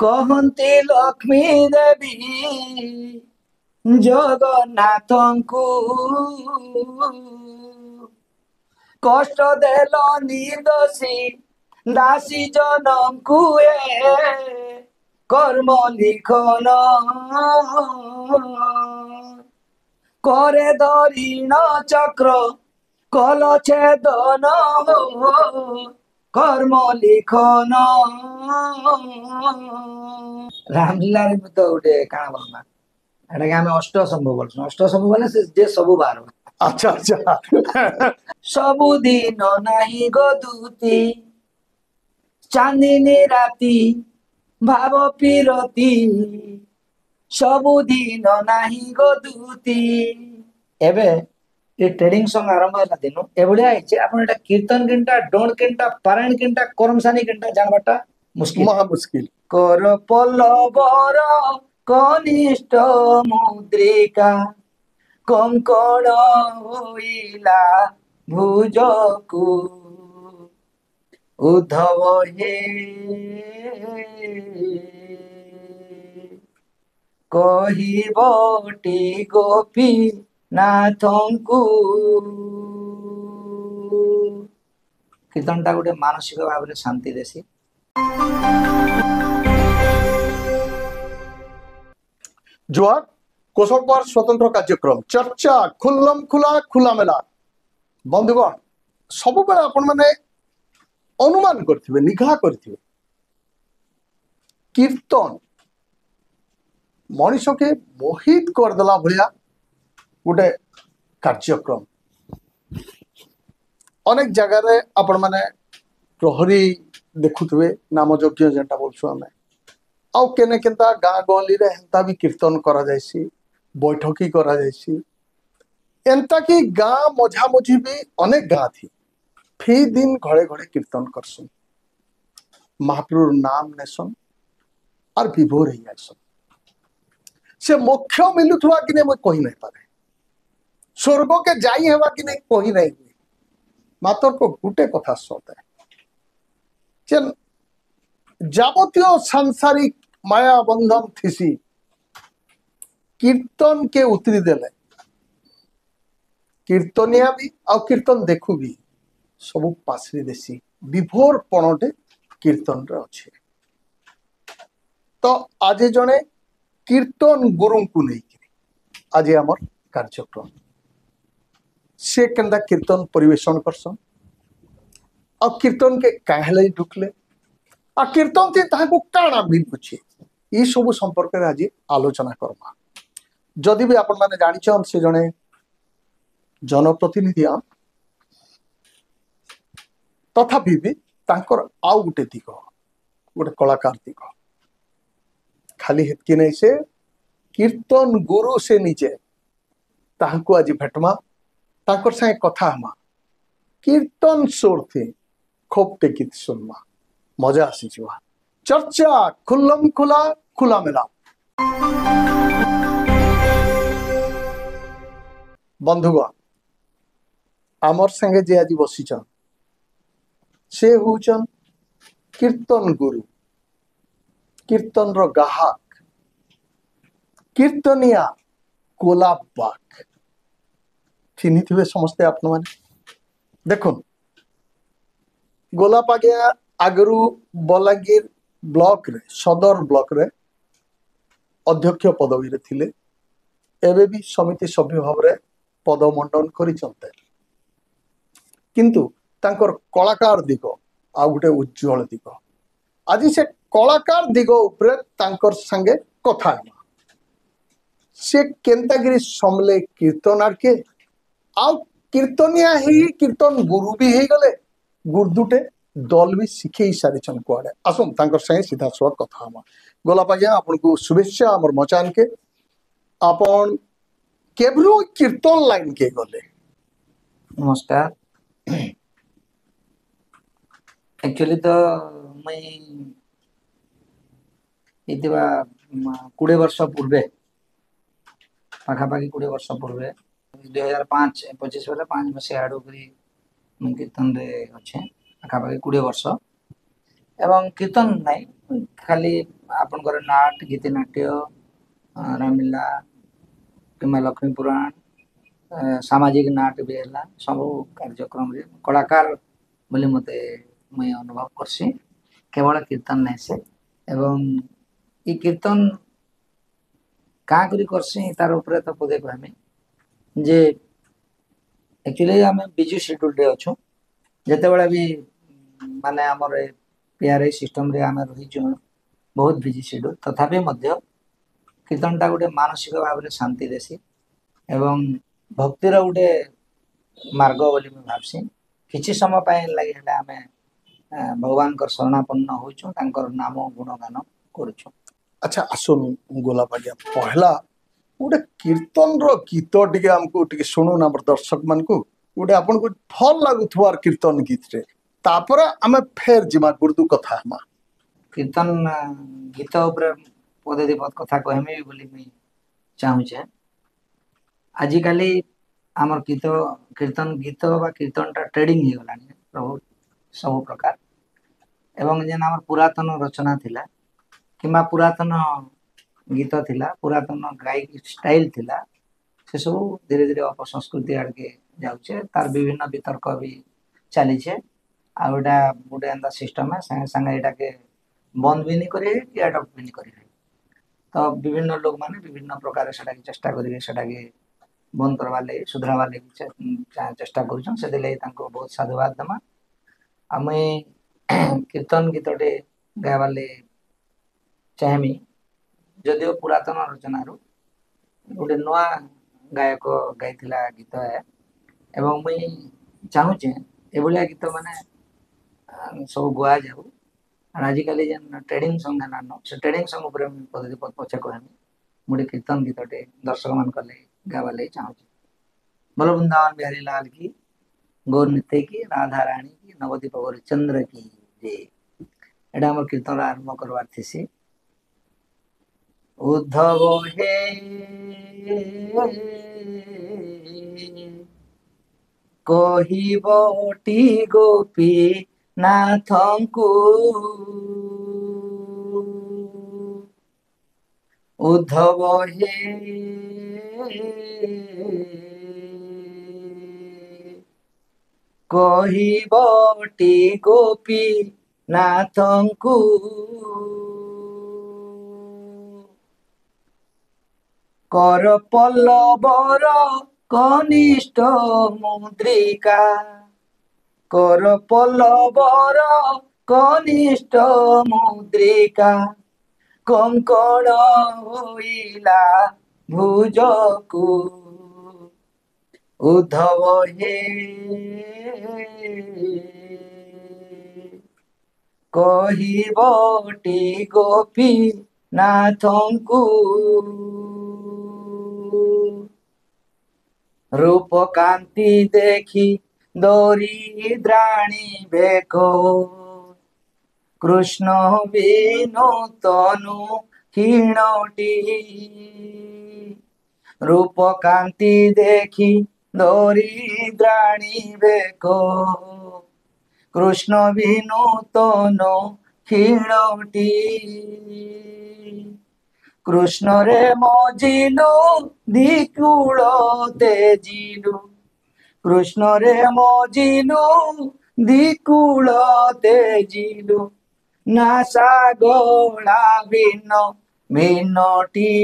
कहती लक्ष्मी देवी जगन्नाथंकु कष्ट देल निर्दोषी दासी जनंकु कर्म लिखन करे धरिण चक्र कल छेदन कर्म लिखन रामलीला रे तो गोटे काଣା बोलना एटा के आमे अष्टशंभु बोलछन अष्टशंभु बोले से जे सबु बार अच्छा अच्छा सबु दिन नाही गदुती चांदिनी राती भाव पिरती सबुदिन नाही गदुती एबे ये ट्रेडिंग सॉन्ग आरंभ होला दिनु एबडिया आइचे आपण एटा कीर्तन किनटा डोन किनटा पारायण किनटा करमसानी किनटा जानबाटा मुश्किल महा मुश्किल कर पल्लवर कनिष्ठ मुद्रिका कंकण होइला भुजकु उद्धव हे कहिबटी गोपी नाथंकु कीर्तनटा गोटे मानसिक भाव में शांति देसी जुआर कोशलपार स्वतंत्र कार्यक्रम चर्चा खुल्लम खुला खुला मेला बंधुगण सब बेले आपण माने अनुमान करथिबे निघा करथिबे कीर्तन मनुष्य के मोहित करदेला भलिया गोटे कार्यक्रम अनेक जगह रे आपण माने प्रहरी देखुथिबे नाम यज्ञ जेंटा बोलछु हमें आउ केने केनता गाँ गहली रे हेंता भी कीर्तन करा जायसी बैठकी करा जायसी एंता की गाँ मझा मझी भी अनेक गाँ थी फी दिन घड़े घड़े कीर्तन करसन महाप्रभु नाम नेसन और विभोर ही आसन से मोक्ष मिलुथुआ कि नहीं मैं कही नहीं पारे स्वर्ग के जाई हेबा कि नहीं कही नहीं मात्र को गुटे कथा सत है जावतीय सांसारिक माया बंधन थिसी कीर्तन के उतरी देले कीर्तनिया भी आ कीर्तन देखू भी सब पासरी देसी विभोर पणटे कीर्तन रे अच्छे तो आज जने कीर्तन गुरु को नहीं आज आमर कार्यक्रम से केंदा कीर्तन परिवेशन करसन आ कीर्तन के काहे ढुकले आ कीर्तन थी ताको काना मिलुछि ई सब संपर्क रे आज आलोचना करमा जदि भी आपण माने जानिछन से जने जनप्रतिनिधि तथापि भी तांकर आउ गुटे दिग गोटे कलाकार दिग खाली हेतकी नहीं से कीर्तन गुरु से निजे तांको आज भेटमा तांकर संगे कथा हमा कीर्तन सोर थे खूब टेकित सुनमा मजा आसी जुआ चर्चा खुल्लम खुला खुला मेला बंधुगण आमर संगे जे आज बसीचन से होचन कीर्तन गुरु कीर्तन रो गाहक कीर्तनिया कोलाबाक चिन्ही थे समस्ते आपण माने देखुन गोलाप आज्ञा आगरू बलांगीर ब्लॉक रे सदर ब्लॉक रे अध्यक्ष पदवी रे थिले एबे भी समिति सभ्य भाव रे पदमंडन करिसंते किंतु तांकर कलाकार दिग आ गुटे उज्जवल दिग आज से कलाकार दिग उपरे तांकर संगे कथा हेमा से केंतागिरी समले कीर्तनार के आ कीर्तनिया ही कीर्तन गुरु भी हे गले गुरुदुटे दल भी शिखे सारी कुआड़े आसुन तांकर संगे सीधा सवाल कथा हम गोलाप आज्ञा आपन को शुभेच्छा आमर मचान के आपन केबरो कीर्तन लाइन के गले नमस्कार एक्चुअली तो मैं इतिबा 20 वर्ष पूर्वे पाखापाखि 20 वर्ष पूर्वे 2005-25 बेले 5 मसीहा आडू करी कीर्तन रे अच्छे पाखापाखि 20 वर्ष एवं कीर्तन नहीं खाली ଆପଣଙ୍କର ନାଟ ଗୀତିନାଟ୍ୟ ରାମଲୀଳା କିମ୍ବା ଲକ୍ଷ୍ମୀ ପୁରାଣ ସାମାଜିକ ନାଟ ବି ହେଲା ସବୁ କାର୍ଯ୍ୟକ୍ରମରେ କଳାକାର ବୋଲି ମତେ ମୁଇଁ ଅନୁଭବ କରସି କେବଳ କୀର୍ତ୍ତନ ନାଇଁ ସେ ଏବଂ ଇ କୀର୍ତ୍ତନ କାଁ କରି କରସି ତାର ଉପରେ ତ ପଦେ କହିମି ଯେ एक्चुअली आम बिजु शेड्यूल रे अच्छु जितेबाला भी माने आमर पीआरआई सिस्टम रे आम रही बहुत बिजी शेड्यूल तथापि मध्य कीर्तन टा गोटे मानसिक भाव में शांति देसी एवं भक्तिर गोटे मार्ग बोली मैं भावसी किछि समय पाए लगे आम भगवान शरणापन्न होचु तांकर नाम गुणगान करूछु। अच्छा आसुन गोलाप आज्ञा पहला गोटे कीर्तन गीत टिके आमको टिके शुणुन आम दर्शक मान को गोटे आपन को भल लागुथवार कीर्तन गीत रे तापर आमे फेर जिमा गुर्दू कथा हमा कीर्तन गीत ऊपर पदे दी पद कथा कहमी बोली मैं चाहूचे आजिकाली आमर गीत कीर्तन गीत बा कीर्तन टा ट्रेडिंग हो गलानी प्रभु सब प्रकार एवं जेन आमर पुरातन रचना थिला किंबा पुरातन गीत थिला पुरातन गायक स्टाइल थिला से सब धीरे धीरे अपसंस्कृति आड़के जाउचे तार विभिन्न वितर्क भी चली छे आउडा गोटे एंदा सिस्टम है संगे संगे एटा के बंद भी नहीं करे कि अडॉप्ट भी नहीं करे तो विभिन्न लोग माने विभिन्न प्रकार सेटा के चेष्टा करिवे सेटा के बंद करवा ले सुधरावा ले चेष्टा करूछन से दिले तांको बहुत साधुवाद दमा आमे कीर्तन गीतटे गावा ले चाहमी जदिओ पुरातन रचनारू गोटे नवा गायक गाइथिला गीत है एवं मुई चाहूचे एभलिया गीत माने सब गुआ जाऊ आजिकल जेन ट्रेडिंग सॉन्ग है नानो से ट्रेडिंग सॉन्ग ऊपर पद्धति पछे कहमी मुझे कीर्तन गीतटे दर्शक मान कले गावा ले चाहूचे। बोलो वृंदावन बिहारी लाल की गौर नित्य की राधा रानी की नवदीप गौर चंद्र की जय। एटा हमर कीर्तन आरंभ करवार थीसी उद्धव हे कहिबटी गोपी नाथंकु उद्धव हे कहिबटी गोपी नाथंकु कर पल्लवर कनिष्ठ मुद्रिका कर पल्लवर कनिष्ठ मुद्रिका कंकण होइला भुजकु उद्धव हे कहिबटी गोपी नाथंकु रूप कांति देखी दरिद्राणी बेको कृष्ण बिनु तनु क्षीणटी रूप कांति देखी दरिद्राणी बेको कृष्ण बिनु तनु क्षीणटी कृष्ण रे मजिलु दिकुल तेजिलु कृष्ण रे मजिलु दिकुल तेजिलु नासा गोला भिन्न भिन्नटी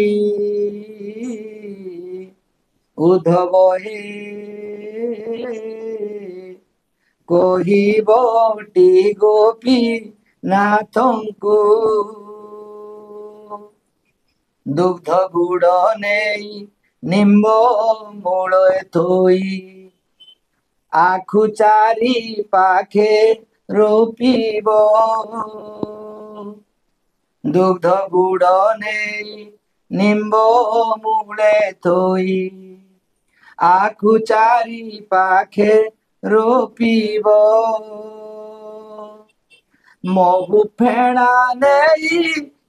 उद्धव हे कहिबटी गोपी नाथंकु दुग्ध गुड़ नहीं निम्ब मूल थोई आखु चारी पाखे रोपीब दुग्ध गुड़ नहीं निम्ब मूले थोई आखु चारी पाखे रोपीब महु फेणा नहीं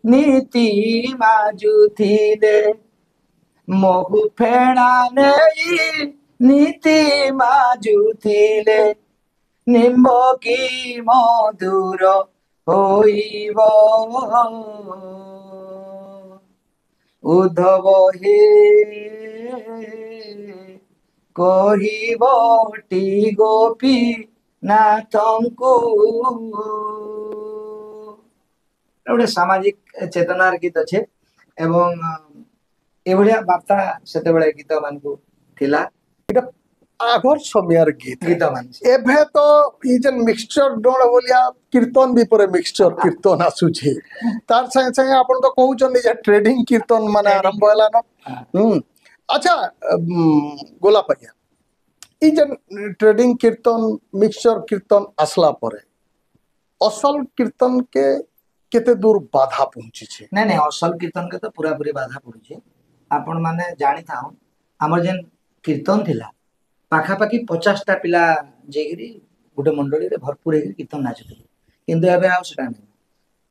नीति माजुथिले महु फेणा नहीं नीति माजुथिले निम्ब की मधुर হইব উদ্ধব হে କହିବଟି ଗୋପୀ ନାଥଙ୍କୁ ଗୋଟେ ସାମାଜିକ ଚେତନାର ଗୀତ ଅଛି ଏବଂ ଏଭଳିଆ ବାର୍ତ୍ତା ସେତେବେଳେ ଗୀତ ମାନଙ୍କୁ ଥିଲା आगर समयार गीत गीत मान एभे तो ई जे मिक्सचर डोण बोलिया कीर्तन भी परे मिक्सचर कीर्तन आसुछे तार संगे संगे आपण तो कहउचन जे ट्रेडिंग कीर्तन माने आरंभ होला न अच्छा गोला पहिया ई जे ट्रेडिंग कीर्तन मिक्सचर कीर्तन आसला परे असल कीर्तन के केते दूर बाधा पहुंची छे नहीं नहीं असल कीर्तन के तो पूरा पूरी बाधा पड़ुछे आपण माने जानि थाउ हमर जेन कीर्तन थिला पाखापाखि 50टा पिला जेगिरी गोटे मंडली रे भरपूर हेगी कीर्तन नाचुथिले किंतु एबे आ सेटा नै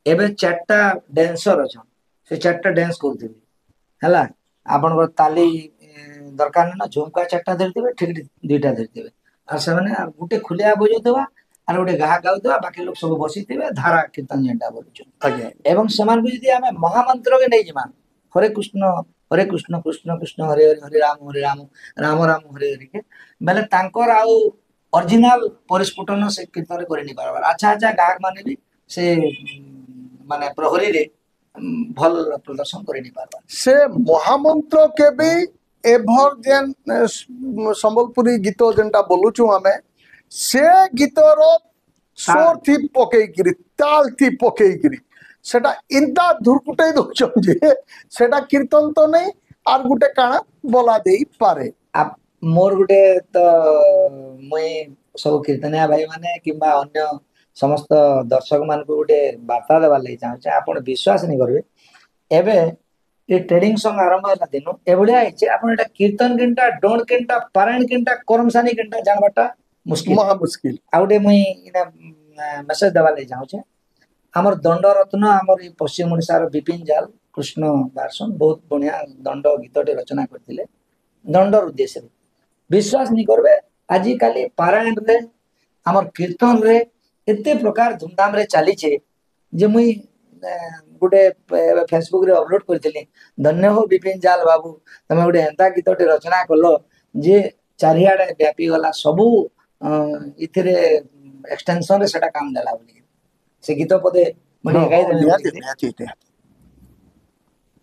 एबे 4टा डांसर अछन से 4टा डांस करथिबे हला आपण को ताली दरकार न झुमका 4टा धरथिबे ठीक 2टा धरथिबे आ से माने गोटे खुलिया बजोतबा आर गोटे गाहा गाउतबा बाकी लोग सब बसिथिबे धारा कीर्तन जेंटा बोलुछ आगे एवं समान को यदि आमे महामंत्र के नै जिमा हरे कृष्ण कृष्ण कृष्ण हरे हरे हरे राम राम राम हरे हरे के बेले तांकर आउ ओरिजिनल परिस्फुटन से कीर्तन करि नि पारबार अच्छा अच्छा गायक माने भी से माने प्रहरी रे भल प्रदर्शन करि नि पारबार से महामंत्र के भी एभर जेन संबलपुरी गीत जेनटा बोलुछु आमे से गीतर स्वर थी पकेई गिरी ताल थी पकेई गिरी सेटा इंता धुरकुटाई दउछन जे सेटा कीर्तन तो नहीं आर गुटे काना बोला देई पारे आप मोर गुटे तो मुई सब कीर्तनिया भाई माने किबा अन्य समस्त दर्शक मान को गुटे वार्ता देवा लई चाहछे आपण विश्वास नहीं करबे एबे ये ट्रेडिंग सॉन्ग आरंभ होला दिनो एबळिया आइचे आपण एटा कीर्तन केनटा डोन केनटा पारायण केनटा करमसानी केनटा जानबाटा मुश्किल महा मुश्किल आउटे मुई इना मेसेज देवा लई चाहछे हमर दंड रत्न हमर पश्चिम ओडिसा विपिन जाल कृष्ण बारसन बहुत बढ़िया दंड गीतटे रचना करथिले दंडर उद्देश्य विश्वास नहीं करबे आजि काली पारायण रे हमर कीर्तन रे एते प्रकार धूमधाम रे चली छे जे मुई गुटे फेसबुक रे अपलोड करथिली धन्य हो विपिन जाल बाबू तमे गुटे एंता गीतटे रचना करलो जे चारियाडे व्यापी गला सबु इथिरे एक्सटेंशन रे सेटा काम देला बोली से गीत पदे मने गाई देले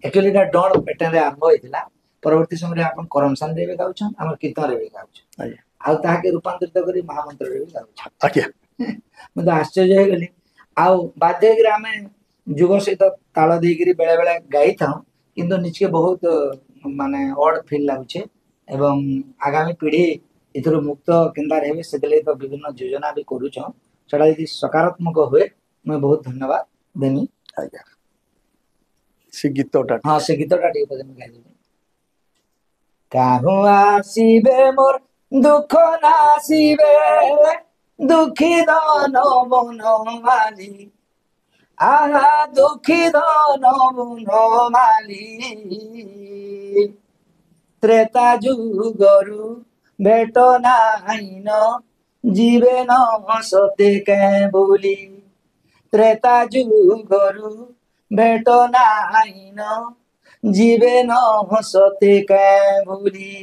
एक्चुअली डॉन पैटर्न रे आरंभ होइतिला परवर्ती समय आपण करमसान रे गाउछन हमर कीर्तन रे गाउछन आ ताहा के रूपांतरित करी महामंत्र रे गाउछन आज्ञा मते आश्चर्य हे गली आ बाध्य ग्रामे जुग सहित ताल देगिरी बेले बेले गाई था किंतु निचके बहुत माने ऑड फील लागुछे एवं आगामी पीढ़ी इथरो मुक्त केंदा रहबे सेतले तो विभिन्न योजना भी करूछ सेटा यदि सकारात्मक होए मैं बहुत धन्यवाद देनी आज्ञा से गीतटा हां से गीतटा टी पदे गाई देबे काहु आसीबे मोर दुख नासीबे दुखी दान मन माली आहा दुखी दान मन माली त्रेता जुगरु भेट नाइन जीवे न सते के बोली त्रेता जुगरु भेट नाइन जीवे न सते के बोली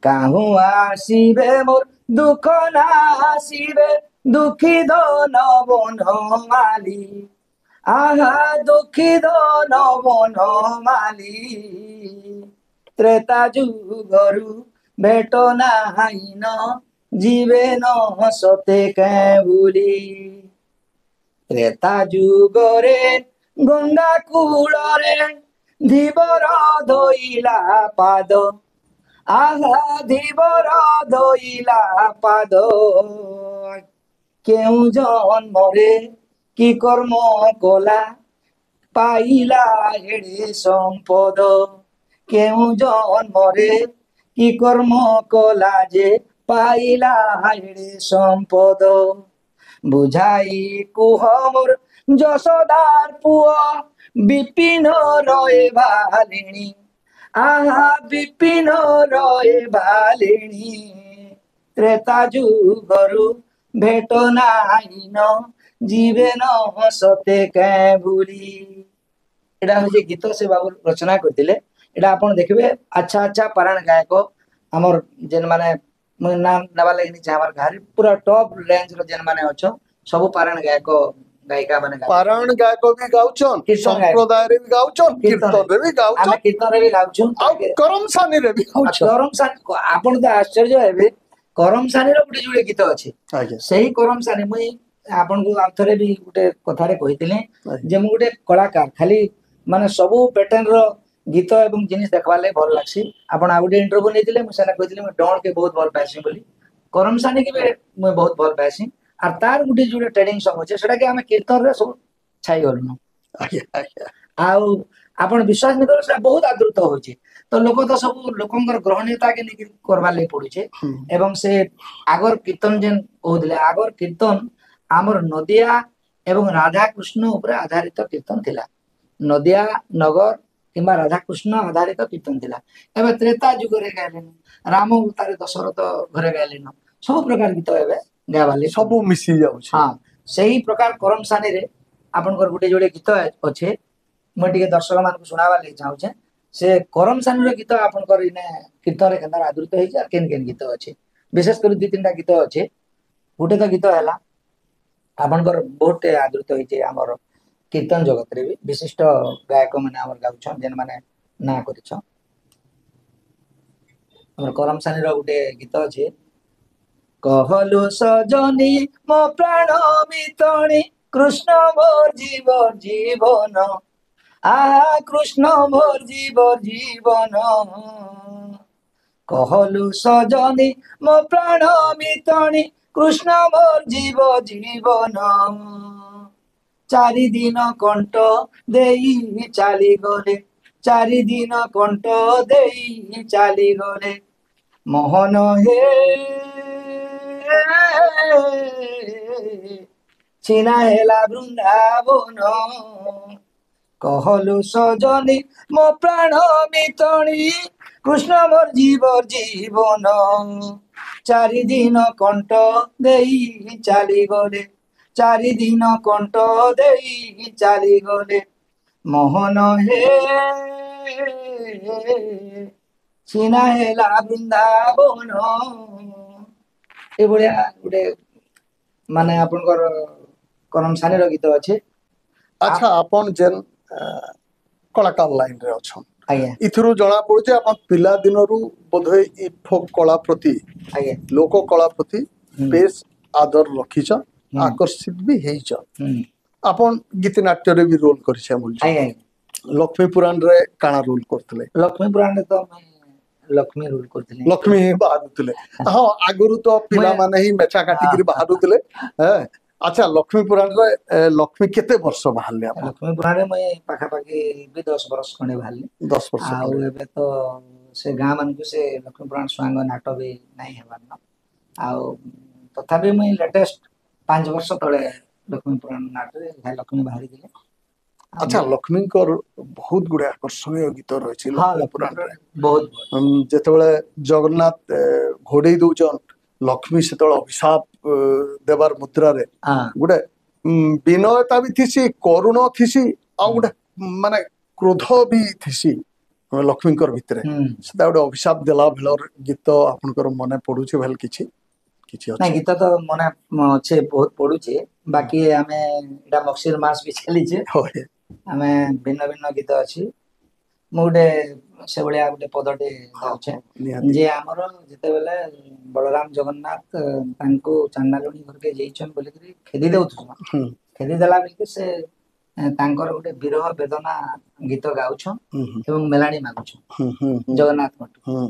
काहु आसीबे मोर दुख नासीबे दुखी दन बन माली आहा दुखी दन बन माली त्रेता जुगरु भेट नाइन जीवे न सते के बोली त्रेता जुगरे गंगा कूଳରେ धीवर धोइला पाद आहा धीवर धोइला पाद केउ जन्मरे कि कर्म कला पाइला हेडे संपद केउ जन्मरे कि कर्म कला जे पाइला हेडे संपद बुझाई कुह मोर যশোদার পুয় বিপিন রয়ে ভালিনী আহা বিপিন রয়ে ভালিনী ত্রেতা যুগরু ভেট নাইন जीवे न हसते कैं भूली। एटा हूँ गीत से बाबू रचना करते। एटा आप देखिए अच्छा अच्छा पारायण गायक आमर जेन माने मुझे नाम नवा लगे नहीं हमारे घर पूरा टॉप रेंज रो जेन माने अच्छो सब पारायण गायक गायिका माने गाउछन। पारायण गायक भी गाउछन, कीर्तन गायक संप्रदाय रे भी गाउछन, कीर्तन कीर्तन रे भी आमे गाउछन, कीर्तन रे भी गाउछन आ ताके करम सानी रे भी गाउछन। करम सानी आपण तो आश्चर्य हेबे करम सानी रो गुटे जुड़े गीत अछि आज्ञा सही करम सानी मुई आपण को आथरे भी गुटे कथारे कहितले आज्ञा जे मु गुटे कलाकार खाली माने सबु पैटर्न रो गीत एवं जिनिस देखवा ले भल लागसी। आपण आ गुटे इंटरव्यू नेतिले मु सेना कहितले मु डॉन के बहुत भल पासी बोली करम सानी के भी मु बहुत भल पासी आर तार गुटे जुड़े ट्रेडिंग सॉन्ग अछि सेटा के हमें कीर्तन रे सब छाई गलनु आज्ञा आज्ञा आउ आपण विश्वास न करो से बहुत आदृत होची तो लोक तो सब लोकंकर ग्रहणीयता के लेकिन करवा ले पड़ुचे एवं से आगर कीर्तन जेन कहले आगर कीर्तन आमर नदिया एवं राधा कृष्ण ऊपर आधारित कीर्तन थिला नदिया नगर किंबा राधा कृष्ण आधारित कीर्तन थिला एबे त्रेता युग रे गायलेन राम अवतार दशरथ घरे गायलेन सब प्रकार गीत एबे गावाले सब मिसी जाउछे। हाँ सही प्रकार करम सानी रे आपनकर गुटे जोड़े गीत अच्छे मैं टे दर्शक मान शुणावा लगे चाहूचे से करम सानी रो गीत आपनकर इने कीर्तन रे केनर आदृत होई जा केन केन गीत अच्छे विशेष कर दु तीन टा गीत अच्छे गुटे तो गीत हैला आपनकर बहुत आदृत होई जे हमर कीर्तन जगत रे भी विशिष्ट गायक माने हमर गाउछन जेन माने ना करिछ हमर करम सानी रो गुटे गीत अच्छे कहलु सजनी मो प्राण मितणी कृष्ण मोर जीवन आ कृष्ण मोर जीवन कहलु सजनी मो प्राण मितणी कृष्ण मोर जीवन चारि दिन कंठ देई चाली गले चारि दिन कंठ देई चाली गले मोहन हे छिना हेला बृंदावन कहलु सजनी मो प्राण मितणी कृष्ण मोर जीवन चारि दिन कंठ देई चाली गले चारि दिन कंठ देई चाली गले मोहन हे छिना हेला बृंदावन ए भलिया गुटे माने आपनकर करम सानी रो गीत अच्छे अच्छा आपण जेन कलाकार लाइन रे अछन आज्ञा इथुरु जणा पड़ुचे आपण पिला दिनरु बोधय इ फोक कला प्रति आज्ञा लोक कला प्रति हम्म बेस आदर रखिछ हम्म आकर्षित भी हेइछ। हम्म आपण गीत नाट्य रे भी रोल करिछ बोलछ आज्ञा लक्ष्मी पुराण रे काना रोल करथले लक्ष्मी पुराण रे तो मैं लक्ष्मी रोल करथिले लक्ष्मी ही बाहारुतले हाँ आगुरु तो पिला माने ही मेचा काटिकरी बाहारुतले हैं। अच्छा लक्ष्मी पुराण रे लक्ष्मी केते वर्ष बाहरले आपण लक्ष्मी पुराण रे मैं पाखा पाखी भी 10 बरस खंडे भाली 10 वर्ष आउ खंडे एबे तो से गाँ मान को से लक्ष्मी पुराण स्वांग नाट भी नहीं हेबार न आउ तथापि मैं लेटेस्ट 5 वर्ष तले लक्ष्मी पुराण नाट रे लक्ष्मी बाहरी दिले अच्छा लक्ष्मी कर बहुत गुडे आकर्षणीय गीत रही हाँ लक्ष्मी लक्ष्मी पुराण रे बहुत जेतेबेले जगन्नाथ घोड़े दउछन लक्ष्मी सेतल अभिशाप देवार मुद्रा रे हाँ गुडे विनयता भी थिसी करुण थिसी आ गुडे माने क्रोध भी थिसी लक्ष्मी कर भितरे सेता गुडे अभिशाप देला भेलर गीत आपनकर मने पडुछि भेल किछि किछि ना अछि गीत तो मने अच्छे बहुत पड़ुचे बाकी आमे एटा मक्सिर मास भी चलीचे होय आमे भिन्न भिन्न गीत अछि मु गोटे से भलिया गोटे पदटे हाँ गाउछे निहाती जे हमर जते बेले बलराम जगन्नाथ तांको चांडालुनी घर के जेइछन बोली करी खेदी देउथुन हम्म खेदी देला बेलके से तांकर गोटे विरह वेदना गीत गाउछन हम्म एवं मेलानी मागुछन जगन्नाथ मठ हम्म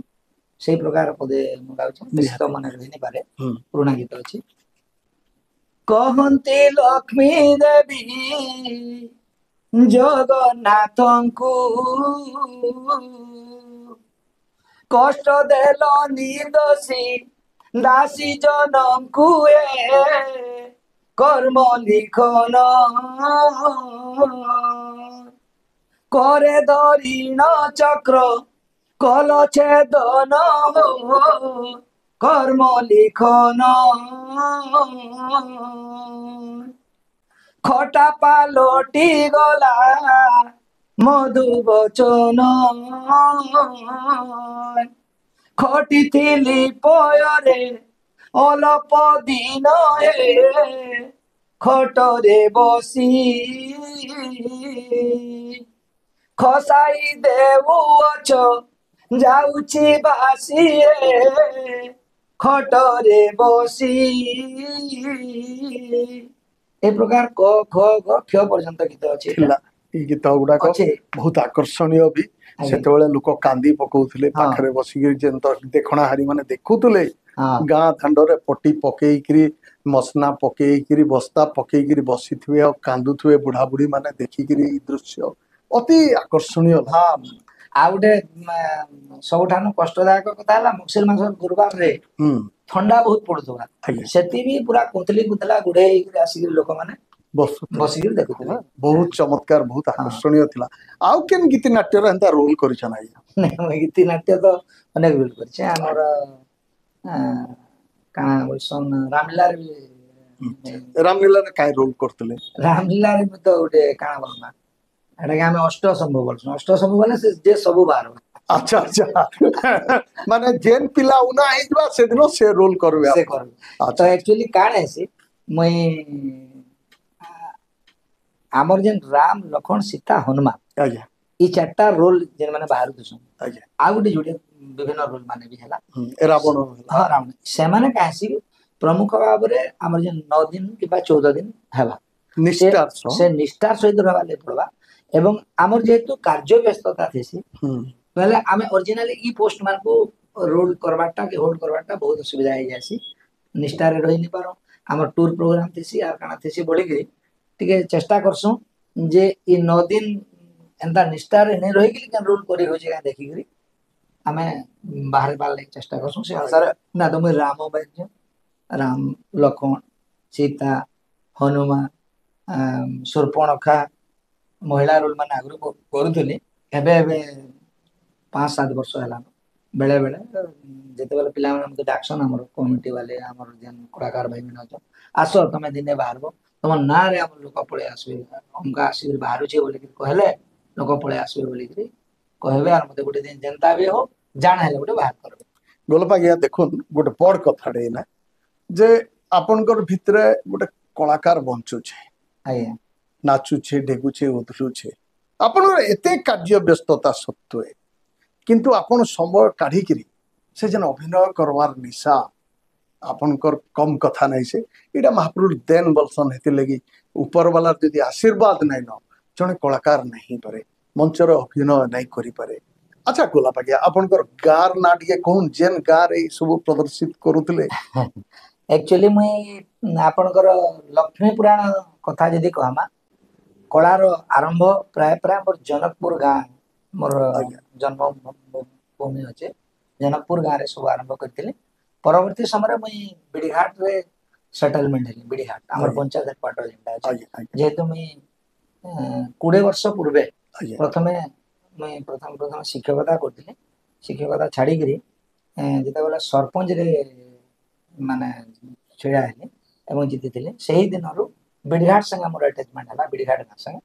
सेही प्रकार पदे मु गाउछन बेसी तो निहाती मने रहि नहीं पारे हम्म पुराना गीत अछि कहन्ति लक्ष्मी देवी जगन्नाथଙ୍କୁ कष्ट देलनि दोषी दासी जनमକୁ कर्म लिखन करे धरिण चक्र कल छेदन कर्म लिखन খটা পালটি গলা মধু বচন খটিଥିଲି পয়রে অলপ দিন খটরে বসি খসাই দেউছ যাଉଛି বাসিয়ে খটরে বসি এই প্রকার ক খ গ ক্ষ পর্যন্ত গୀତ ଅଛି ଥିଲା ଏଇ ଗୀତ ଗୁଡାକ ଅଛି ବହୁତ ଆକର୍ଷଣୀୟ ବି ଆଜ୍ଞା। ସେତେବେଳେ ଲୋକ କାନ୍ଦି ପକଉଥିଲେ ହଁ। ପାଖରେ ବସିକିରି ଯେନ୍ତ ଦେଖଣାହାରୀ ମାନେ ଦେଖୁଥିଲେ ହଁ ଗାଁ ଦାଣ୍ଡରେ ପଟି ପକେଇକିରି ମସନା ପକେଇକିରି ବସ୍ତା ପକେଇକିରି ବସିଥିବେ ଆଉ କାନ୍ଦୁଥିବେ ବୁଢା ବୁଢୀ ମାନେ ଦେଖିକିରି ଏଇ ଦୃଶ୍ୟ ଅତି ଆକର୍ଷଣୀୟ ଲାଗେ। ହଁ ଆଉ ଗୋଟେ ସବୁଠାରୁ କଷ୍ଟଦାୟକ କଥା ହେଲା ମଗଶିର ମାସ ଗୁରୁବାରରେ ହୁଁ ଥଣ୍ଡା ବହୁତ ପଡୁଥିଲା ଆଜ୍ଞା ସେଠି ବି ପୁରା କୁନ୍ତଲି କୁନ୍ତଲା ଗୁଡେଇ ହେଇକିରି ଆସିକିରି ଲୋକମାନେ ବସୁଥିଲେ ବସିକିରି ଦେଖୁଥିଲେ ବହୁତ ଚମତ୍କାର ବହୁତ ହଁ। ଆକର୍ଷଣୀୟ ଥିଲା ଆଉ କେନ୍ ଗୀତି ନାଟ୍ୟର ଏନ୍ତା ରୋଲ କରିଛନ୍ ଆଜ୍ଞା ଗୀତି ନାଟ୍ୟ ତ ଅନେକ ରୋଲ କରିছে ଆମର କାଣା ବୋଲସନ୍ ରାମଲୀଳାରେ ବି ରାମଲୀଳାରେ କାଇଁ ରୋଲ କରୁଥିଲେ ରାମଲୀଳାରେ ବି ତ ଗୋଟେ କାଣା ବୋଲମା ଏଟାକି ଆମେ ଅଷ୍ଟଶମ୍ଭୁ ବୋଲସୁଁ ଅଷ୍ଟଶମ୍ଭୁ ବୋଲେ ସେ ଯେ ସବୁ ବାହାରବା ଆଚ୍ଛା ଆଚ୍ଛା ମାନେ ଯେନ୍ ପିଲା ଉନା ହେଇଯିବା ସେଦିନ ସେ ରୋଲ କରିବେ ସେ ଆପଣ। କରବେ ତ ଆଚ୍ଛା ଆକ୍ଚୁଆଲି କାଣା ହେସି ମୁଇଁ ଆମର ଯେନ୍ ରାମ ଲକ୍ଷ୍ମଣ ସୀତା ହନୁମାନ ଆଜ୍ଞା ଏଇ ଚାରିଟା ରୋଲ ଯେନ୍ ମାନେ ବାହାରୁଛନ୍ ଆଜ୍ଞା ଆଉ ଗୋଟେ ଯୋଡେ ବିଭିନ୍ନ ରୋଲ ମାନେ ବି ହେଲା ରାବଣ ହଁ ରାମ ସେମାନେ କାହିଁକି ପ୍ରମୁଖ ଭାବରେ ଆମର ଯେନ୍ 9 ଦିନ କିମ୍ବା 14 ଦିନ ହେଲା ନିଷ୍ଠାର ସହ ସେ ନିଷ୍ଠାର ସହିତ ରହିବା ଲାଗି ପଡବା ଏବଂ ଆମର ଯେହେତୁ କାର୍ଯ୍ୟ ବ୍ୟସ୍ତତା ଥିସି ହୁଁ ବୋଲେ ଆମେ ଅରିଜିନାଲି ଇ ପୋଷ୍ଟ ମାନଙ୍କୁ ରୋଲ କରବାଟା କି ହୋଲ୍ଡ କରବାଟା ବହୁତ ଅସୁବିଧା ହେଇଯାସି ନିଷ୍ଠାରେ ରହି ନି ପାରୁ ଆମର ଟୁର ପ୍ରୋଗ୍ରାମ ଥିସି ଆଉ କାଣା ଥିସି ବୋଲିକିରି ଟିକେ ଚେଷ୍ଟା କରସୁଁ ଯେ ଇ 9 ଦିନ ଏନ୍ତା ନିଷ୍ଠାରେ ନେଇ ରହିକିରି କେନ୍ ରୋଲ କରି ହଉଛି କାଁ ଦେଖିକିରି ଆମେ ବାହାରିବାର ଲାଗି ଚେଷ୍ଟା କରସୁଁ ସେ ଅନୁସାରେ ନା ତ ମୁଇଁ ରାମ ବାଜ୍ୟ ରାମ ଲକ୍ଷ୍ମଣ ସୀତା ହନୁମାନ ଶୂର୍ପଣଖା ମହିଳା ରୋଲ ମାନେ ଆଗରୁ କରୁଥିଲି ଏବେ ଏବେ 5-7 ବର୍ଷ ହେଲା ବେଳେ ବେଳେ ଯେତେବେଳେ ପିଲାମାନେ ମତେ ଡାକସନ୍ ଆମର କମିଟି ବାଲେ ଆମର ଯେନ୍ କଳାକାର ଭାଇ ମାନେ ଅଛନ୍ ଆସ ତମେ ଦିନେ ବାହାରବ ତମ ନାଁରେ ଆମ ଲୋକ ପଳେଇ ଆସିବେ ଅମକା ଆସିକିରି ବାହାରୁଛେ ବୋଲିକିରି କହିଲେ ଲୋକ ପଳେଇ ଆସିବେ ବୋଲିକିରି କହିବେ ଆଉ ମତେ ଗୋଟେ ଦିନ ଯେନ୍ତା ବି ହଉ ଜାଣ ହେଲେ ଗୋଟେ ବାହାର କରିବେ ଗୋଲପ ଆଜ୍ଞା ଦେଖୁନ୍ ଗୋଟେ ବଡ କଥାଟେ ଏଇନା ଯେ ଆପଣଙ୍କର ଭିତରେ ଗୋଟେ କଳାକାର ବଞ୍ଚୁଛେ ଆଜ୍ଞା ନାଚୁଛେ ଡେଗୁଛେ ଉଧୁଲୁଛେ ଆପଣଙ୍କର ଏତେ କାର୍ଯ୍ୟ ବ୍ୟସ୍ତତା ସତ୍ତ୍ୱେ କିନ୍ତୁ ଆପଣ ସମୟ କାଢିକିରି ସେ ଯେନ୍ ଅଭିନୟ କରବାର ନିଶା ଆପଣଙ୍କର କମ କଥା ନାହିଁ ସେ ଏଇଟା ମହାପ୍ରଭୁ ଦେନ ବଲସନ୍ ହେଥିଲାଗି ଉପର ବାଲାର ଯଦି ଆଶୀର୍ବାଦ ନାଇଁ ନ ଜଣେ କଳାକାର ନାହିଁ ହେଇପାରେ ମଞ୍ଚର ଅଭିନୟ ନାଇଁ କରିପାରେ ଆଚ୍ଛା ଗୋଲାପ ଆଜ୍ଞା ଆପଣଙ୍କର ଗାଁର ନାଁ ଟିକେ କହୁନ୍ ଯେନ୍ ଗାଁରେ ଏଇ ସବୁ ପ୍ରଦର୍ଶିତ କରୁଥିଲେ ଆକ୍ଚୁଆଲି ମୁଇଁ ଆପଣଙ୍କର ଲକ୍ଷ୍ମୀ ପୁରାଣ କଥା ଯଦି କହମା କଳାର ଆରମ୍ଭ ପ୍ରାୟ ପ୍ରାୟ ମୋର ଜନକପୁର ଗାଁ ମୋର ଆଜ୍ଞା ଜନ୍ମ ଭୂମି ଅଛେ ଜନକପୁର ଗାଁରେ ସବୁ ଆରମ୍ଭ କରିଥିଲି ପରବର୍ତ୍ତୀ ସମୟରେ ମୁଇଁ ବିଡିଘାଟରେ ସେଟଲମେଣ୍ଟ ହେଲି ବିଡିଘାଟ ଆମର ଆଜ୍ଞା ପଞ୍ଚାୟତ କ୍ୱାର୍ଟର ଯେନ୍ଟା ଅଛି ଆଜ୍ଞା ଆଜ୍ଞା ଯେହେତୁ ମୁଇଁ 20 ବର୍ଷ ପୂର୍ବେ ଆଜ୍ଞା ପ୍ରଥମେ ମୁଇଁ ପ୍ରଥମ ଶିକ୍ଷକତା କରୁଥିଲି ଶିକ୍ଷକତା ଛାଡିକିରି ଯେତେବେଳେ ସରପଞ୍ଚରେ ମାନେ ଛିଡା ହେଲି ଏବଂ ଜିତିଥିଲି ସେହି ଦିନରୁ ବିଡିଘାଟ ସାଙ୍ଗେ ମୋର ଆଟାଚମେଣ୍ଟ ହେଲା ବିଡିଘାଟ ଗାଁ ସାଙ୍ଗେ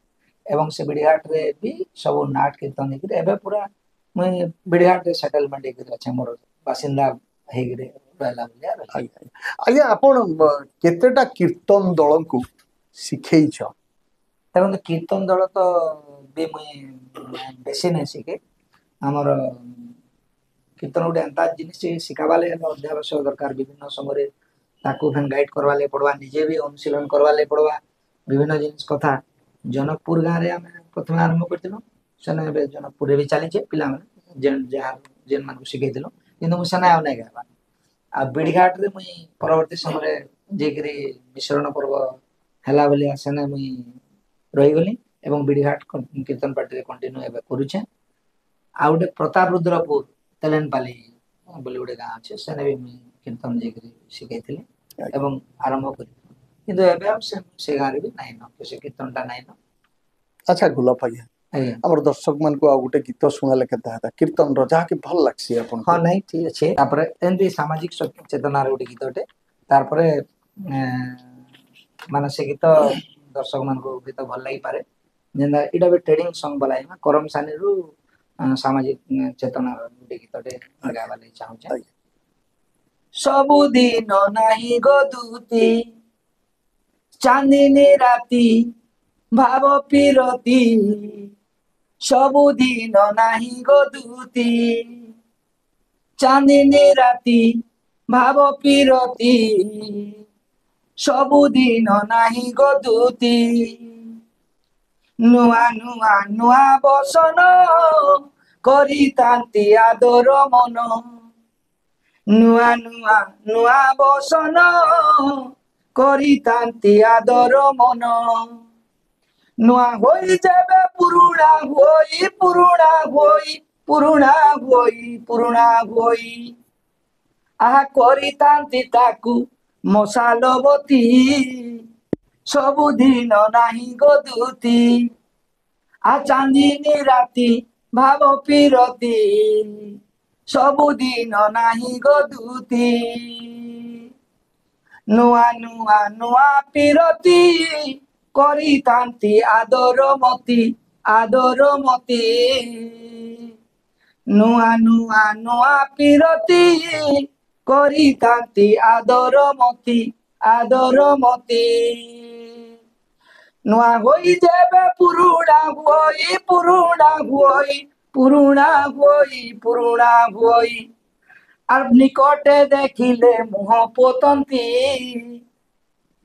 ଏବଂ ସେ ବିଡିଘାଟରେ ବି ସବୁ ନାଟ କୀର୍ତ୍ତନ ହେଇକିରି ଏବେ ପୁରା ମୁଇଁ ବିଡିଘାଟରେ ସେଟଲମେଣ୍ଟ ହେଇକିରି ଅଛେ ମୋର ବାସିନ୍ଦା ହେଇକିରି ରହିଲା ଭଳିଆ ରହିଛି ଆଜ୍ଞା ଆଜ୍ଞା ଆପଣ କେତେଟା କୀର୍ତ୍ତନ ଦଳଙ୍କୁ ଶିଖେଇଛ ଦେଖନ୍ତୁ କୀର୍ତ୍ତନ ଦଳ ତ ବି ମୁଇଁ ବେଶୀ ନାଇଁ ଶିଖେ ଆମର କୀର୍ତ୍ତନ ଗୋଟେ ଏନ୍ତା ଜିନିଷ ଶିଖାବା ଲାଗି ଅଧ୍ୟାବଶ୍ୟକ ଦରକାର ବିଭିନ୍ନ ସମୟରେ ତାକୁ ଫେନ୍ ଗାଇଡ କରବା ଲାଗି ପଡବା ନିଜେ ବି ଅନୁଶୀଳନ କରବା ଲାଗି ପଡବା ବିଭିନ୍ନ ଜିନିଷ କଥା ଜନକପୁର ଗାଁରେ ଆମେ ପ୍ରଥମେ ଆରମ୍ଭ କରିଥିଲୁ ସେନେ ଏବେ ଜନକପୁରରେ ବି ଚାଲିଛେ ପିଲାମାନେ ଯାହା ଯେନ୍ ମାନଙ୍କୁ ଶିଖେଇଥିଲୁ କିନ୍ତୁ ମୁଁ ସେନେ ଆଉ ନାଇଁ ଗାଇବା ଆଉ ବିଡିଘାଟରେ ମୁଇଁ ପରବର୍ତ୍ତୀ ସମୟରେ ଯାଇକିରି ମିଶ୍ରଣ ପର୍ବ ହେଲା ବୋଲି ସେନେ ମୁଇଁ ରହିଗଲି ଏବଂ ବିଡିଘାଟ କୀର୍ତ୍ତନ ପାର୍ଟିରେ କଣ୍ଟିନ୍ୟୁ ଏବେ କରୁଛେ ଆଉ ଗୋଟେ ପ୍ରତାପ ରୁଦ୍ରପୁର ତେଲେନପାଲି ବୋଲି ଗୋଟେ ଗାଁ ଅଛି ସେନେ ବି ମୁଇଁ କୀର୍ତ୍ତନ ଯାଇକିରି ଶିଖେଇଥିଲି ଏବଂ ଆରମ୍ଭ କରିଥିଲି କିନ୍ତୁ ଏବେ ଆଉ ସେ ଗାଁରେ ବି ନାଇଁନ ସେ କୀର୍ତ୍ତନଟା ନାଇଁନ ଆଚ୍ଛା ଗୋଲାପ ଆଜ୍ଞା ଆଜ୍ଞା ଆମର ଦର୍ଶକ ମାନଙ୍କୁ ଆଉ ଗୋଟେ ଗୀତ ଶୁଣାଲେ କେନ୍ତା ହେତା କୀର୍ତ୍ତନର ଯାହାକି ଭଲ ଲାଗ୍ସି ହଁ ଆପଣଙ୍କୁ ନାଇଁ ଠିକ ଅଛି ତାପରେ ଏମିତି ସାମାଜିକ ଚେତନାର ଗୋଟେ ଗୀତଟେ ତାପରେ ମାନେ ସେ ଗୀତ दर्शक मान को गीत भल लगी पारे जेंदा इटा भी ट्रेडिंग सॉन्ग बलाई में करम सानी रु सामाजिक चेतना गुटे गीतटे गावा लागि चाहूचे आज्ञा सबुदिन नाही गो दूती चांदिनी राती भाव पिरती सबुदिन नाही गो दूती चांदिनी राती भाव पिरती सबुदिन नाही गो दूती नुआ नुआ नुआ बसन करितांती आदर मन नुआ नुआ नुआ बसन करितांती आदर मन नुआ होई जेबे पुरुणा होई पुरुणा होई पुरुणा होई पुरुणा होई आहा करितांती ताकू मसालवती सबुदिन नाही गो दूती आ चांदिनी राती भाव पिरती सबुदिन नाही गो दूती नुआ नुआ नुआ पिरती करितांती आदर मती नुआ नुआ नुआ पिरती करितांती आदर मती नुआ होई जेबे पुरुणा होई पुरुणा होई पुरुणा होई पुरुणा होई আর নিকটে দেখিলে মুহ পতন্তি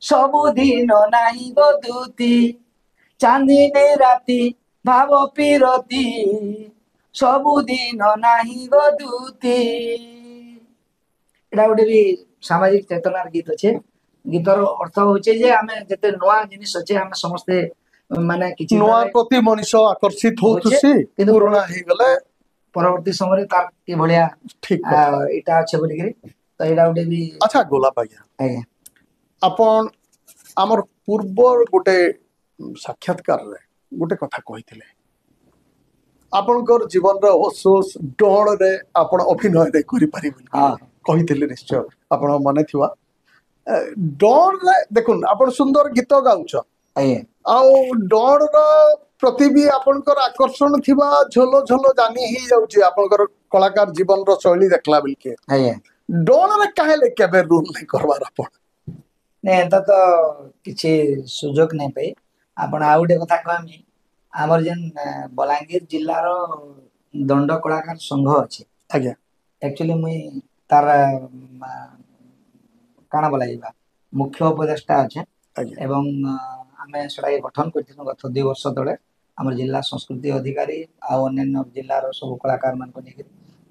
सबुदिन नाही गो दूती चांदिनी राती भाव पिरती सबुदिन नाही गो दूती এটা ଗୋଟେ ବି ସାମାଜିକ ଚେତନାର ଗୀତ ଅଛେ ଗୀତର ଅର୍ଥ ହଉଛି ଯେ ଆମେ ଯେତେ ନୂଆ ଜିନିଷ ଅଛେ ଆମେ ସମସ୍ତେ ମାନେ କିଛି ନୂଆ ପ୍ରତି ମଣିଷ ଆକର୍ଷିତ ହଉଚି କିନ୍ତୁ ପୁରୁଣା ହେଇଗଲେ ପରବର୍ତ୍ତୀ ସମୟରେ ତାର କି ଭଳିଆ ଠିକ ଏଇଟା ଅଛି ବୋଲିକିରି ତ ଏଇଟା ଗୋଟେ ବି ଆଚ୍ଛା ଗୋଲାପ ଆଜ୍ଞା ଆଜ୍ଞା ଆପଣ ଆମର ପୂର୍ବ ଗୋଟେ ସାକ୍ଷାତକାରରେ ଗୋଟେ କଥା କହିଥିଲେ ଆପଣଙ୍କର ଜୀବନର ଅଫସୋସ ଡରରେ ଆପଣ ଅଭିନୟ କରିପାରିବେ ହଁ କହିଥିଲେ ନିଶ୍ଚୟ ଆପଣ ମନେ ଥିବା ଡରରେ ଦେଖୁନ ଆପଣ ସୁନ୍ଦର ଗୀତ ଗାଉଛ ଆଜ୍ଞା ଆଉ ଡରର ପ୍ରତି ବି ଆପଣଙ୍କର ଆକର୍ଷଣ ଥିବା ଝୋଲ ଝୋଲ ଜାନି ହେଇଯାଉଛି ଆପଣଙ୍କର କଳାକାର ଜୀବନର ଶୈଳୀ ଦେଖିଲା ବେଳକେ ଆଜ୍ଞା ଡରରେ କାହେଲେ କେବେ ରୁଲ ନାଇଁ କରବାର ଆପଣ ନାଇଁ ଏନ୍ତା ତ କିଛି ସୁଯୋଗ ନାଇଁ ପାଇ ଆପଣ ଆଉ ଗୋଟେ କଥା କହିମି ଆମର ଯେନ୍ ବଲାଙ୍ଗୀର ଜିଲ୍ଲାର ଦଣ୍ଡ କଳାକାର ସଂଘ ଅଛି ଆଜ୍ଞା एक्चुअली मुई तार काना बोला जाइबा मुख्य उपदेष्टा अच्छे ଆଜ୍ଞା एवं आमे सेटा गठन करथिनु गत 2 वर्ष तळे हमर जिल्ला संस्कृति अधिकारी आ अन्य जिल्लार सब कलाकार मान को नेकी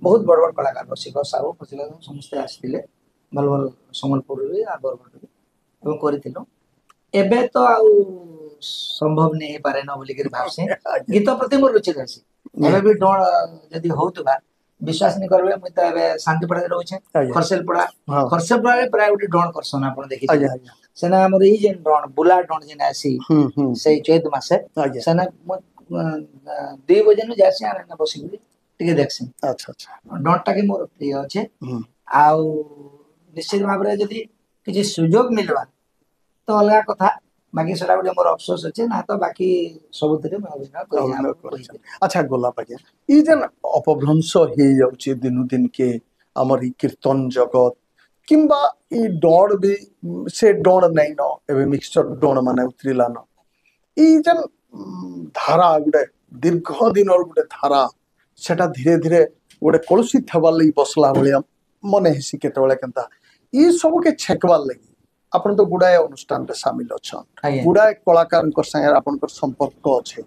बहुत बड़ बड़ कलाकार रसिक साहू फसिल समस्त आसिले भल भल संबलपुर भी आ बरगढ़ भी एवं करिथिनु एबे तो आउ संभव नहीं पारे न बोली कर भाबसे गीत प्रति मोर रुचि रहसी एबे भी डोण यदि होतबा विश्वास नहीं करबे मुई त एबे शांतिपड़ा रहउछे खरसेलपड़ा खरसेलपड़ा रे प्राय उडी डोण करसन आपण देखि सेना हमर ई जेन डोण बुला डोण जेन आसी से चैत मासे सेना 2 बजे न जासी आने न बसी टिके देखसी अच्छा अच्छा डोणटा के मोर प्रिय अछि आउ निश्चित भाबरे यदि किछि सुयोग मिलवा तो अलगा कथा बाकी सेटा गुटे मोर अफसोस अछि ना तो बाकी सबुतरे मैं अभिनय करि अच्छा गोलाप आज्ञा ई जेन अपभ्रंश हे जाउछि दिनु दिन के हमर ई कीर्तन जगत किंबा ई डोड़ भी से डोड़ नहीं न एबे मिक्सचर डोड़ माने उतरिला न ई जेन धारा गुटे दीर्घ दिन और गुटे धारा सेटा धीरे धीरे गोटे कलुषित हेबार लगी बसला भलिया मने हिसी केतबेले केनता ई सब के छेकबार लगी आपण तो गुडाए अनुष्ठान रे शामिल अछन गुडाए कलाकार संगे आपण संपर्क अच्छे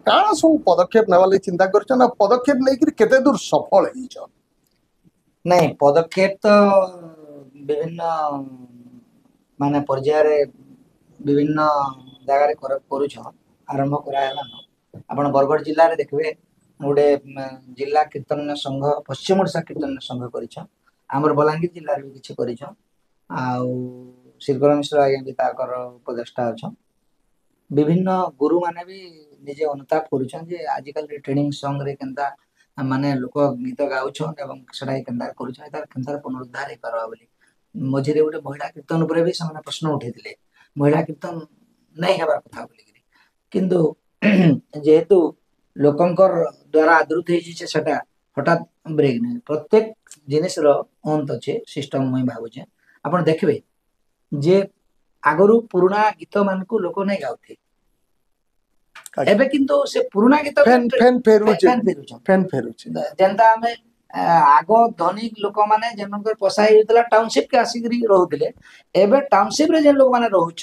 काना सब पदक्षेप नेवाले चिंता करछन पदक्षेप लेकिन केते दूर सफल हिछ नहीं पदक्षेप तो विभिन्न माने पर्याय रे विभिन्न जगह रे करूछ आरंभ करा हला न आपण बरगढ़ जिल्ला रे देखबे गोटे जिला कीर्तन संघ पश्चिम ओडिशा कीर्तन संघ करिछ हमर बलांगीर जिल्ला रे किछि करिछ आउ श्रीकर मिश्र आज्ञा भी ताकर उपदेष्टा अच्छा विभिन्न गुरु माने भी निजे अनुताप करूछन जे आजिकल ट्रेनिंग सॉन्ग रे केनता माने लोक गीत गाउछन एवं सेटा केनता करूछन तार केनता पुनरुद्धार करबा बोली मझिरे गोटे महिला कीर्तन ऊपर भी ସେମାନେ प्रश्न उठेतिले महिला कीर्तन नहीं हेबार कथा बोलिकी किंतु जेहेतु लोकंकर द्वारा आदृत होइछि जे सेटा हठात ब्रेक नहीं प्रत्येक जिनिस रो अंत अच्छे सिस्टम मुई भाबुचे आपण देखबे जे आगरु पुराना गीत मान को लोक नहीं गाउथे आज्ञा। एबे किंतु से पुराना गीत फैन फैन फेरुचे फैन फेरुछन फैन फेरुचे जेनता हमें आगो धनिक लोक माने जनकर पसाई होतला टाउनशिप के आसीकरी रहउतले एबे टाउनशिप रे जे लोक माने रहउछ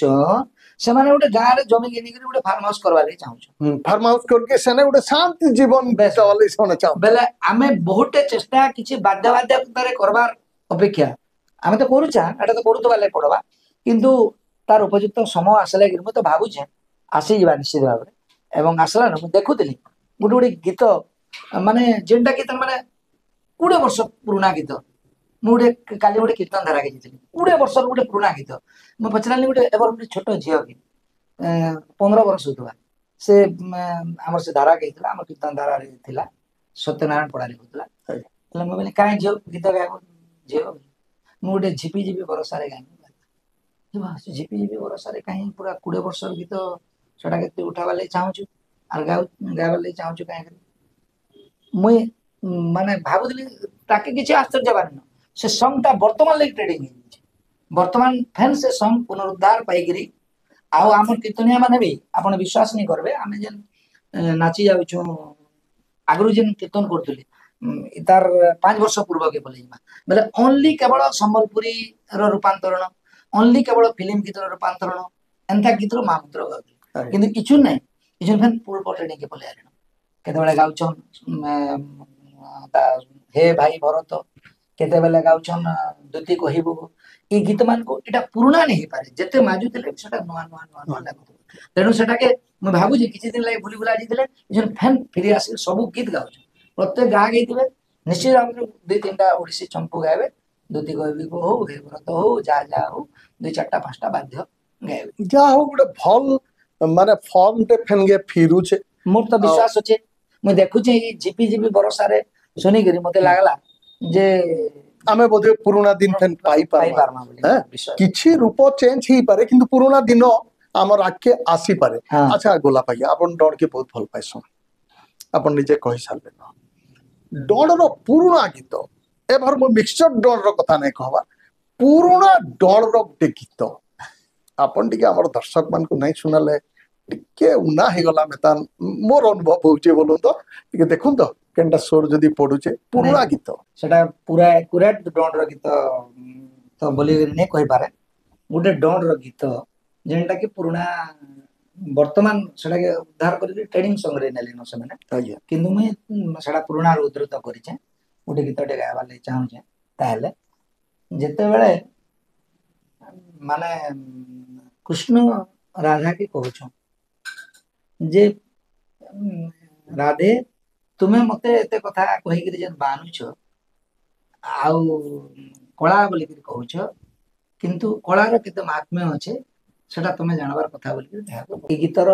से माने गोटे गाँ रे जमी किनी करी गोटे फार्म हाउस करवा ले चाहूछ फार्म हाउस करके सेने गोटे शांति जीवन बेस। बितावले सोने चाहू बेले आमे बहुते चेष्टा किछि बाध्य बाध्यतारे करबार अपेक्षा आमे तो करूछा एटा तो करूतबा ले पड़बा किंतु तार उपयुक्त समय आसले कि तो भाबुछे आसी जिबा निश्चित भाबरे एवं आसला न देखुतली गोटे गोटे गीत माने जेनटा गीत माने 20 वर्ष पुराना गीत मुझे काली गोटे कीर्तन धारा के 20 वर्ष गोटे पुराना गीत मैं पचारि गोटे एबर गोटे छोट झील की 15 वर्ष होता से आमर से धारा गई आम कीर्तन धारा थिला सत्यनारायण पढ़ारे होता मुझे कहीं झील गीत गायब झील मुझे झिपी झिपी बरसा गायब झिपी झिपी बरसा कहीं पूरा 20 वर्ष गीत सेटा के उठावा ले चाहूँ आर गायबा ले चाहूँ कहीं मुई माने भाबुली ताके किछि आश्चर्य बारन से सॉन्ग ता वर्तमान ले ट्रेडिंग वर्तमान फैन से सॉन्ग पुनरुद्धार पाइगिरी आउ आमर कीर्तनिया माने भी आपण विश्वास नहीं करबे आमे जेन नाची जाउछु आगरु जेन कीर्तन करथुले तार 5 वर्ष पूर्व के बोले बेले ओनली केवल संबलपुरी रो रूपांतरण ओनली केवल फिल्म गीत रो रूपांतरण एंता गीत रो मात्र गाउथि किंतु किछु नै किछु फैन पूर्व ट्रेडिंग के बोले आरे केतेबेले गाउछन हे भाई भरत केते बेले गाउछन दुती कहिबो ई गीत मान को इटा पुराना नहीं पारे जते माजु थिले सेटा नवा नवा नवा नवा लागु तेनु सेटा के मैं भाबु जे किछि दिन लागि भूली भुला जिथिले जन फैन फिरि आसी सब गीत गाउछ प्रत्येक गा गईथिबे निश्चित हम दुई तीनटा ओडिसी चंपू गायबे दुती कहिबी को हो हे भरत हो जा जा हो दुई चारटा पांचटा बाध्य गायबे जा हो गोटे भल माने फॉर्म टे फैन गे फिरुचे मोर तो विश्वास अछि मैं देखु जे झिपी झिपी बरसा रे सुनी करी मते लागला जे आमे बोधे पुराना दिन फैन पाई पारमा किछि रूप चेंज ही पारे किंतु पुराना दिन हमर आके आसी पारे हाँ। अच्छा गोला भाई आपन डॉन के बहुत भल पाइसन आपन निजे कहि सारले न डॉन रो पुराना गीत एभर मो मिक्सचर डॉन रो कथा नै कहबा पुराना डॉन रो गुटे गीत आपन टिके हमर दर्शक मान को नै सुनाले टिके उना हे गला मेतान मोर अनुभव होउचे बोलो तो टिके देखुन तो केनटा स्वर जदी पडुचे पुराना गीत सेटा पूरा एक्यूरेट डॉन रो गीत तो बोली नै कहि पारे गुटे डॉन रो गीत जेनटा कि पुराना वर्तमान सेटा के उद्धार करी ट्रेडिंग सॉन्ग रे नेले न से माने आज्ञा किंतु मैं सेटा पुराना रो उद्धृत करिचे गुटे गीत टे गायबा ले चाहू छे ताहले जेते बेले माने कृष्ण राधा के कहूछ जे राधे तुम्हें मते एते कथा कहि कि जे बानुछ आउ कला बोली कि कहूछ किंतु कलार केते महात्म्य अछि सेटा तुमे जानबार कथा बोली कि गीतर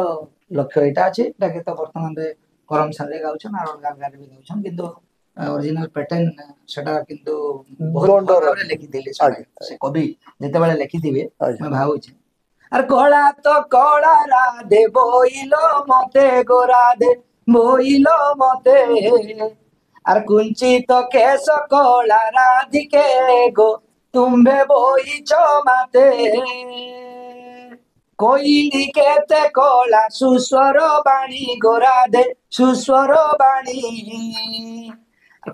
लक्ष्य एटा अछि एटा केते वर्तमान रे करम सारे गाउछन आर गान गान भी गाउछन किंतु ओरिजिनल पैटर्न सेटा किंतु बहुत भाବରେ लिखि दिले से कवि जेते बेले लिखि दिबे मैं भाबु छी आर कला तो कला राधे बोइलो मते गो राधे बोइलो मते आर कुंचित केश कला राधिके गो तुम्बे बोइछो माते कोइली केते कला सुस्वर बाणी गो राधे सुस्वर बाणी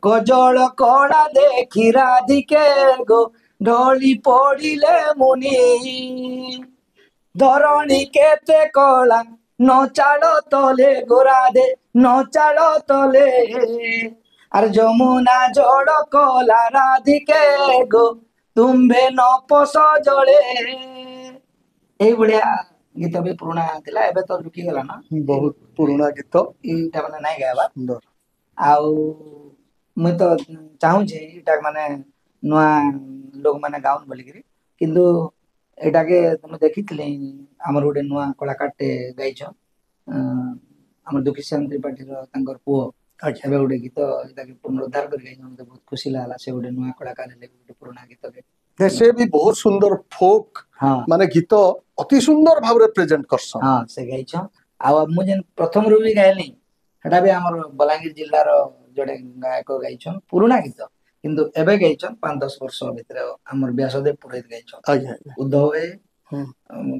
कजल कला देखि राधिके गो ढोली पड़िले मुनि धरणी केते कला न चालो तले गोराधे न चालो तले आर जमुना जड़ कला राधिके गो तुम्बे न पस जले एई बढिया गीत भी पुराना थिला एबे तो लुकी गला ना बहुत पुराना गीत इटा माने नाही गायबा सुंदर आउ मैं तो चाहू जे इटा माने नुआ लोग माने गाउन बोली करी किंतु एटा के तुम देखिथिले हमर गोटे नुआ कलाकार टे गाइछ हमर दुखीश्याम त्रिपाठी रो तांकर पुओ ଆଜ୍ଞା ଏବେ ଗୋଟେ ଗୀତ ତାକେ ପୁନରୁଦ୍ଧାର କରି ଗାଇଛନ୍ତି ମତେ ବହୁତ ଖୁସି ଲାଗଲା ସେ ଗୋଟେ ନୂଆ କଳାକାର ହେଲେ ବି ଗୋଟେ ପୁରୁଣା ଗୀତକେ ସେ ବି ବହୁତ ସୁନ୍ଦର ଫୋକ୍ ହଁ ମାନେ ଗୀତ ଅତି ସୁନ୍ଦର ଭାବରେ ପ୍ରେଜେଣ୍ଟ କରସନ୍। ହଁ ସେ ଗାଇଛନ୍ ଆଉ ମୁଁ ଯେନ୍ ପ୍ରଥମରୁ ବି ଗାଇଲି ସେଟା ବି ଆମର ବଲାଙ୍ଗୀର ଜିଲ୍ଲାର ଜଣେ ଗାୟକ ଗାଇଛନ୍ ପୁରୁଣା ଗୀତ କିନ୍ତୁ ଏବେ ଗାଇଛନ୍ 5-10 ବର୍ଷ ଭିତରେ ଆମର ବ୍ୟାସଦେବ ପୁରୋହିତ ଗାଇଛନ୍ ଆଜ୍ଞା ଆଜ୍ଞା ଉଦ୍ଧବ ଭାଇ ହୁଁ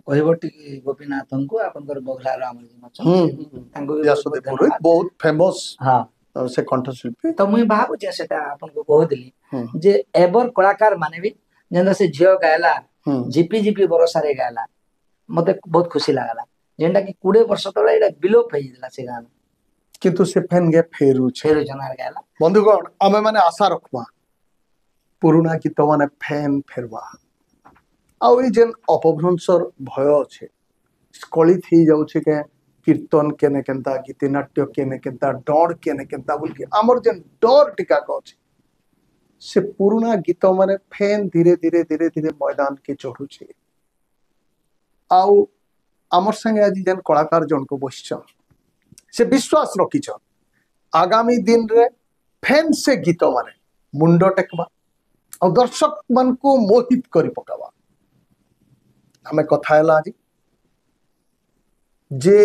କହିବ ଟିକେ ଗୋପୀନାଥଙ୍କୁ ଆପଣଙ୍କର ବଗଲାର ଆମର ଯେନ୍ ଅଛନ୍ ହୁଁ ସେ ହୁଁ। ତାଙ୍କୁ ବି ବହୁତ ବହୁତ ବ୍ୟାସଦେବ ପୁରୋହିତ ଧନ୍ୟବାଦ ବହୁତ ଫେମସ୍ ହଁ ସେ କଣ୍ଠଶିଳ୍ପୀ। ତ ମୁଇଁ ଭାବୁଛେ ସେଟା ଆପଣଙ୍କୁ କହୁଥିଲି ହୁଁ ଯେ ଏବର କଳାକାର ମାନେ ବି ଯେନ୍ତା ସେ ଝିଅ ଗାଇଲା ହୁଁ ଝିପି ଝିପି ବରସାରେ ଗାଇଲା ମତେ ବହୁତ ଖୁସି ଲାଗଲା ଯେନ୍ଟା କି 20 ବର୍ଷ ତଳେ ଏଇଟା ବିଲୋପ ହେଇଯାଇଥିଲା ସେ ଗାଁ କିନ୍ତୁ ସେ ଫେନ୍ गे ଫେରୁଛେ। ଫେରୁଛନ୍ ଆର ଗାଇଲା ବନ୍ଧୁଗଣ ଆମେ ମାନେ ଆଶା ରଖବା ପୁରୁଣା ଗୀତ ମାନେ ଫେନ୍ ଫେରବା ଆଉ ଏଇ ଯେନ୍ ଅପଭ୍ରଂଶର ଭୟ ଅଛେ ସ୍କଳିତ ହେଇଯାଉଛି କେ କୀର୍ତ୍ତନ କେନେ କେନ୍ତା ଗୀତିନାଟ୍ୟ କେନେ କେନ୍ତା ଡର କେନେ କେନ୍ତା बोल ଆମର ଯେନ୍ ଡର টিকাକ ଅଛି ସେ ପୁରୁଣା ଗୀତ ମାନେ ଫେନ୍ ଧୀରେ ଧୀରେ ଧୀରେ ଧୀରେ मैदान के चढ़ुछे ଆଉ ଆମର संगे आज जेन कलाकार जनको बसिछन से विश्वास रखिछन आगामी दिन रे फेन से गीत माने मुंड टेकबा और दर्शक मन को मोहित करी पकावा हमें कथा है आज जे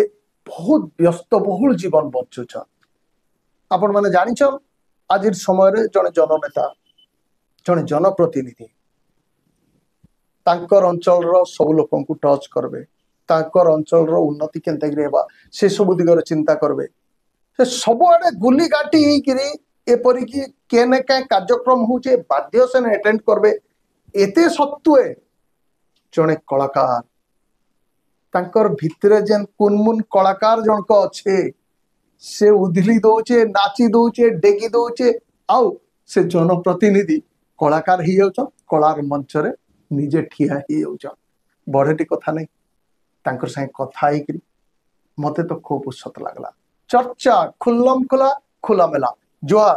बहुत व्यस्तबहुल जीवन बଞ୍ଚुछन आपण माने जानिछन आज समय रे जने जननेता जने जनप्रतिनिधि तांकर अंचल रो सब लोकन को टच करबे तांकर अंचल रो उन्नति केनता गिरे हेबा से सब दिगरे चिंता करबे से सबआडे गुली गाटी हेकिरी एपरि कि केने का कार्यक्रम होचे बाध्य से अटेंड करबे एते सत्वे जने कलाकार तांकर भितरे जेन कुनमुन कलाकार जनक अच्छे से उधली दौचे नाची दौचे डेगी दौचे आउ से जनप्रतिनिधि कलाकार ही जाउछ कलार मंच रे निजे ठिया ही जाउछ बड़ेटी कथा नहीं तांकर संगे कथा हेकिरी मते तो खूब उत्सत लागला चर्चा खुल्लम खुला खुला मेला जुआर